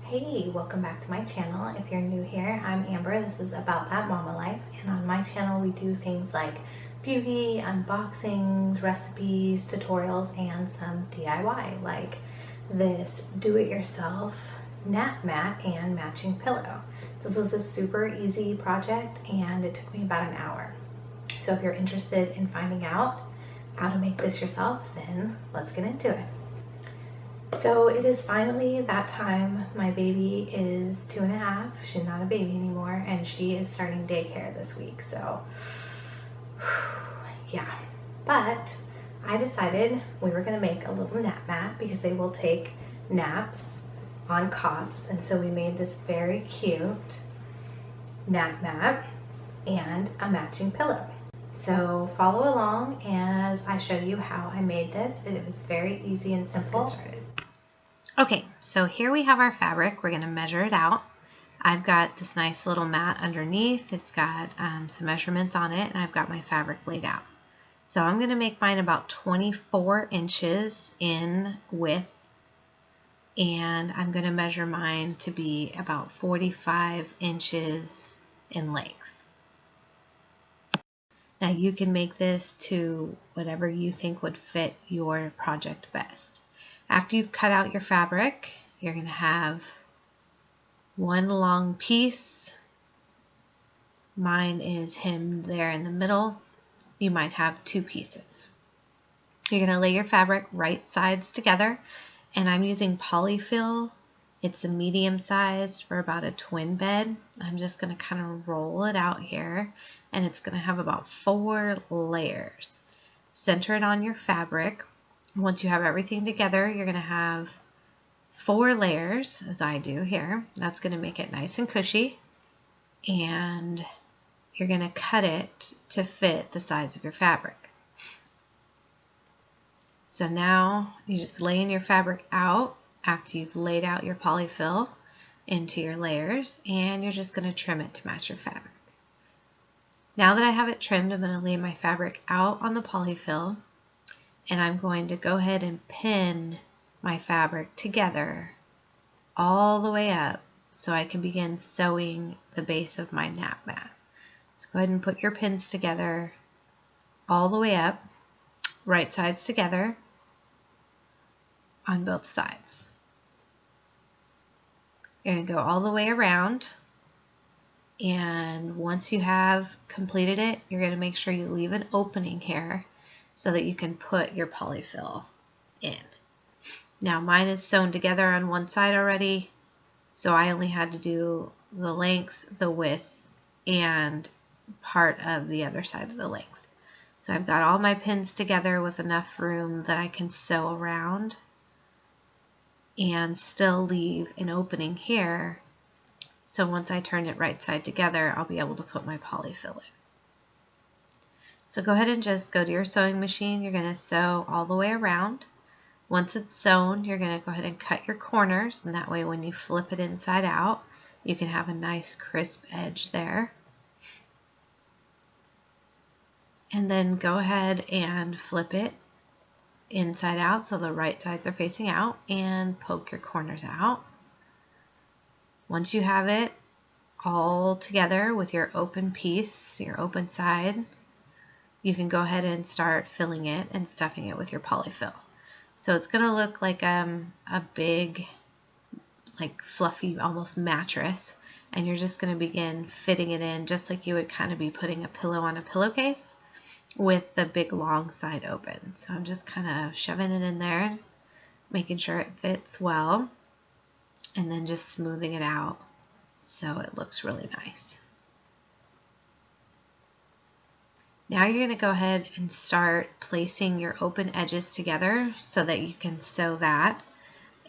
Hey, welcome back to my channel. If you're new here, I'm Amber. This is About That Mama Life, and on my channel we do things like beauty, unboxings, recipes, tutorials, and some DIY like this do-it-yourself nap mat and matching pillow. This was a super easy project and it took me about an hour. So if you're interested in finding out how to make this yourself, then let's get into it. So it is finally that time. My baby is 2.5. She's not a baby anymore, and she is starting daycare this week. So yeah, but I decided we were gonna make a little nap mat because they will take naps on cots. And so we made this very cute nap mat and a matching pillow. So follow along as I show you how I made this. It was very easy and simple. Let's get started. Okay, so here we have our fabric. We're going to measure it out. I've got this nice little mat underneath. It's got some measurements on it, and I've got my fabric laid out. So I'm going to make mine about 24 inches in width, and I'm going to measure mine to be about 45 inches in length. Now you can make this to whatever you think would fit your project best. After you've cut out your fabric, you're going to have one long piece. Mine is hemmed there in the middle. You might have two pieces. You're going to lay your fabric right sides together, and I'm using polyfill. It's a medium size for about a twin bed. I'm just going to kind of roll it out here, and it's going to have about 4 layers. Center it on your fabric. Once you have everything together, you're going to have 4 layers, as I do here. That's going to make it nice and cushy. And you're going to cut it to fit the size of your fabric. So now you just lay in your fabric out after you've laid out your polyfill into your layers, and you're just going to trim it to match your fabric. Now that I have it trimmed, I'm going to lay my fabric out on the polyfill, and I'm going to go ahead and pin my fabric together all the way up so I can begin sewing the base of my nap mat. So go ahead and put your pins together all the way up, right sides together on both sides. You're going to go all the way around, and once you have completed it, you're going to make sure you leave an opening here so that you can put your polyfill in. Now mine is sewn together on one side already, so I only had to do the length, the width, and part of the other side of the length. So I've got all my pins together with enough room that I can sew around and still leave an opening here. So once I turn it right side together, I'll be able to put my polyfill in. So go ahead and just go to your sewing machine. You're going to sew all the way around. Once it's sewn, you're going to go ahead and cut your corners, and that way when you flip it inside out, you can have a nice crisp edge there. And then go ahead and flip it inside out so the right sides are facing out, and poke your corners out. Once you have it all together with your open piece, your open side, you can go ahead and start filling it and stuffing it with your polyfill. So it's going to look like a big, like fluffy, almost mattress, and you're just going to begin fitting it in just like you would kind of be putting a pillow on a pillowcase with the big long side open. So I'm just kind of shoving it in there, making sure it fits well, and then just smoothing it out so it looks really nice. Now you're going to go ahead and start placing your open edges together so that you can sew that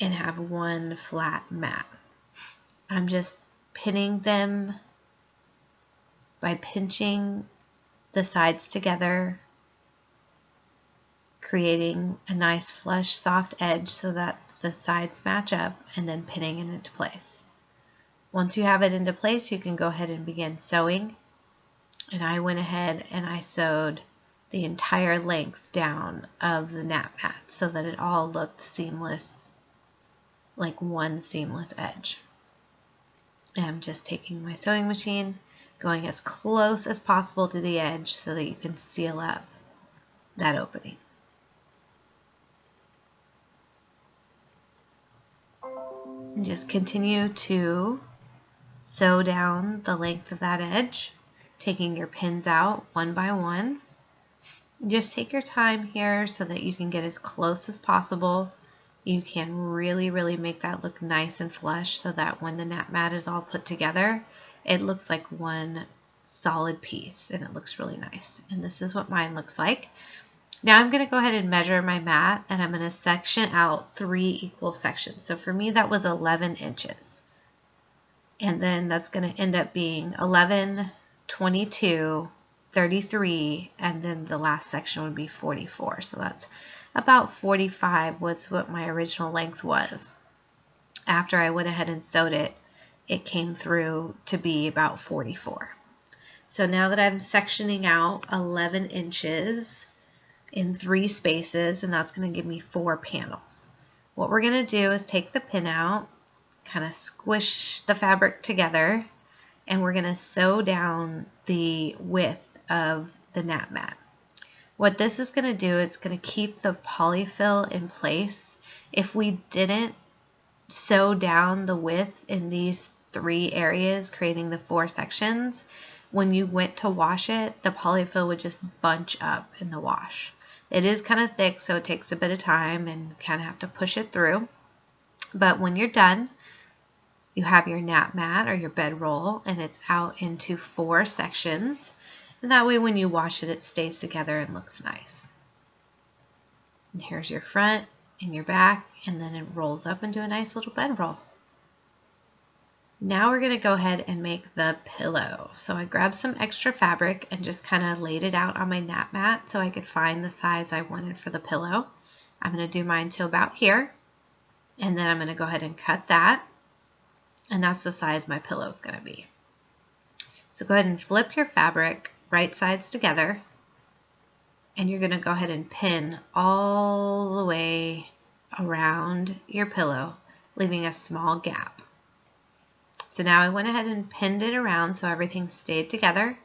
and have one flat mat. I'm just pinning them by pinching the sides together, creating a nice flush soft edge so that the sides match up, and then pinning it into place. Once you have it into place, you can go ahead and begin sewing. And I went ahead and I sewed the entire length down of the nap mat so that it all looked seamless, like one seamless edge. And I'm just taking my sewing machine, going as close as possible to the edge so that you can seal up that opening. And just continue to sew down the length of that edge, taking your pins out one by one. Just take your time here so that you can get as close as possible. You can really make that look nice and flush so that when the nap mat is all put together, it looks like one solid piece and it looks really nice. And this is what mine looks like. Now I'm going to go ahead and measure my mat, and I'm going to section out 3 equal sections. So for me that was 11 inches. And then that's going to end up being 11, 22, 33, and then the last section would be 44. So that's about 45 was what my original length was. After I went ahead and sewed it, it came through to be about 44. So now that I'm sectioning out 11 inches in 3 spaces, and that's going to give me 4 panels. What we're going to do is take the pin out, kind of squish the fabric together, and we're going to sew down the width of the nap mat. What this is going to do, it's going to keep the polyfill in place. If we didn't sew down the width in these 3 areas, creating the 4 sections, when you went to wash it, the polyfill would just bunch up in the wash. It is kind of thick, so it takes a bit of time and kind of have to push it through. But when you're done, you have your nap mat or your bedroll, and it's out into 4 sections. And that way when you wash it, it stays together and looks nice. And here's your front and your back, and then it rolls up into a nice little bedroll. Now we're going to go ahead and make the pillow. So I grabbed some extra fabric and just kind of laid it out on my nap mat so I could find the size I wanted for the pillow. I'm going to do mine to about here, and then I'm going to go ahead and cut that, and that's the size my pillow is going to be. So go ahead and flip your fabric right sides together, and you're going to go ahead and pin all the way around your pillow, leaving a small gap. So now I went ahead and pinned it around so everything stayed together.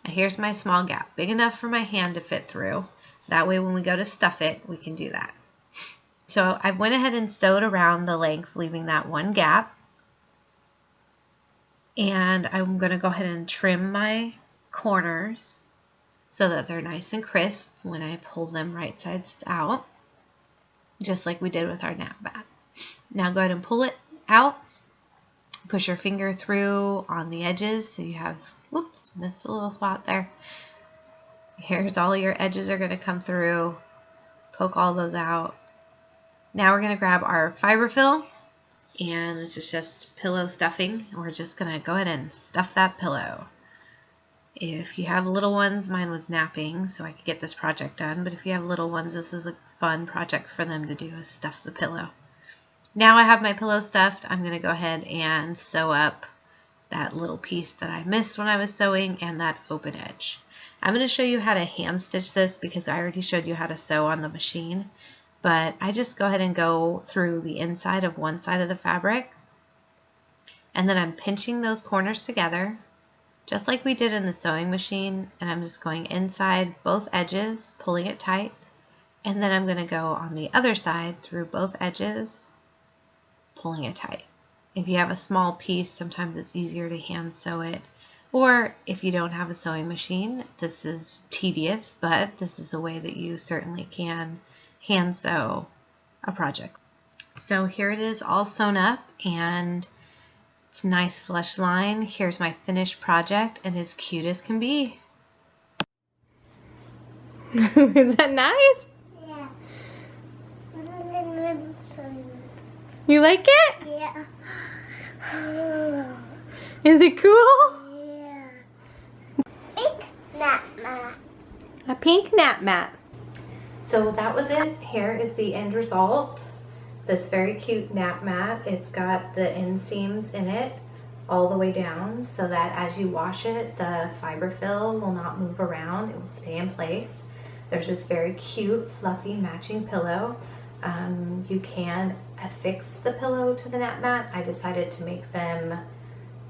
And here's my small gap, big enough for my hand to fit through. That way when we go to stuff it, we can do that. So I went ahead and sewed around the length, leaving that one gap. And I'm going to go ahead and trim my corners so that they're nice and crisp when I pull them right sides out, just like we did with our nap mat. Now go ahead and pull it out. Push your finger through on the edges so you have, whoops, missed a little spot there. Here's all your edges are going to come through. Poke all those out. Now we're going to grab our fiber fill, and this is just pillow stuffing. We're just going to go ahead and stuff that pillow. If you have little ones, mine was napping so I could get this project done, but if you have little ones, this is a fun project for them to do, is stuff the pillow. Now I have my pillow stuffed. I'm going to go ahead and sew up that little piece that I missed when I was sewing and that open edge. I'm going to show you how to hand stitch this because I already showed you how to sew on the machine, but I just go ahead and go through the inside of one side of the fabric, and then I'm pinching those corners together just like we did in the sewing machine, and I'm just going inside both edges, pulling it tight, and then I'm going to go on the other side through both edges, pulling it tight. If you have a small piece, sometimes it's easier to hand sew it, or if you don't have a sewing machine, this is tedious, but this is a way that you certainly can hand sew a project. So here it is all sewn up, and it's a nice flush line. Here's my finished project, and as cute as can be. Is that nice? Yeah. You like it? Yeah. Is it cool? Yeah. Pink nap mat. A pink nap mat. So that was it. Here is the end result. This very cute nap mat. It's got the inseams in it all the way down so that as you wash it, the fiber fill will not move around. It will stay in place. There's this very cute, fluffy, matching pillow. You can affix the pillow to the nap mat. I decided to make them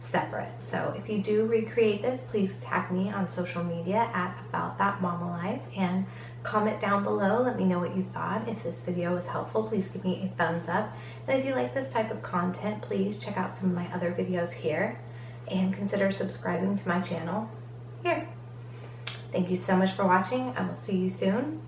separate. So if you do recreate this, please tag me on social media at About That Mama Life and comment down below. Let me know what you thought. If this video was helpful, please give me a thumbs up. And if you like this type of content, please check out some of my other videos here and consider subscribing to my channel here. Thank you so much for watching. I will see you soon.